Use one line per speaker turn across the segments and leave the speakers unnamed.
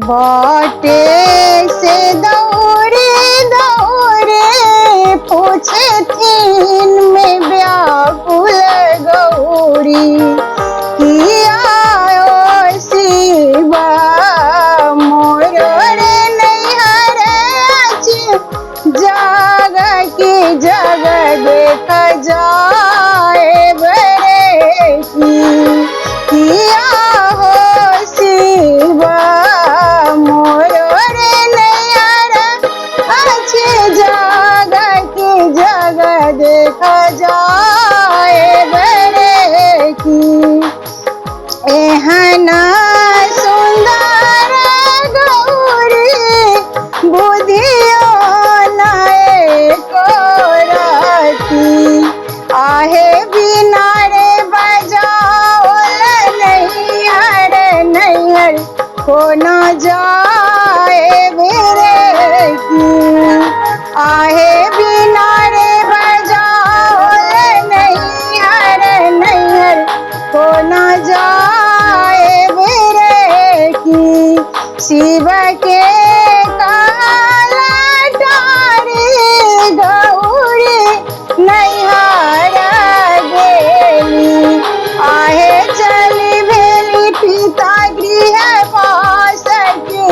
बाटे से दौड़े दौड़े पूछथिन में व्याकुल गौरी किया ओ शिवा मोर रे नैहर अछि जग की जग देख जाए बरे की किया हो शिवा मोर रे नैहर अछि जग की जग देख जाए बरे की एहना सुंदर गौरी बुधियो नए कोरती आहे बिना रे बजाओल नैहर नैहर को न जाए बेरे की आहे बिना रे बजाओल नैहर नैहर को न जाए बेरे की शिव के काला डारी गौरी नैहर गेली आहे चली भेली पिता गृह पास की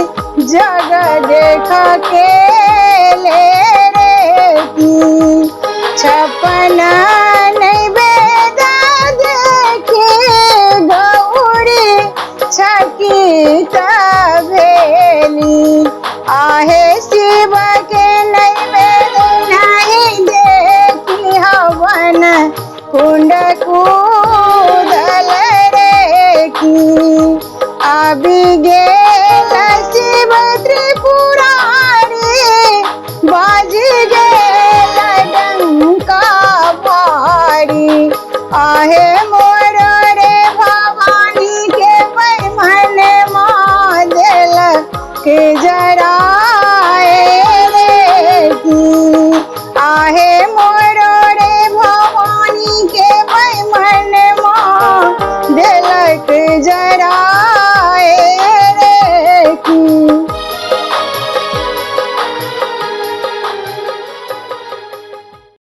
जग देख के ले रे की छपन नैवेद देखे गौरी छकित भेली आहे शिव के नैवेद नहीं देखी हवन कुंड कूदल रे की आबि गेल शिव त्रिपुरारी बाज गेल डंका भारी आहे मोर रे भवानी के मन मादल के जरा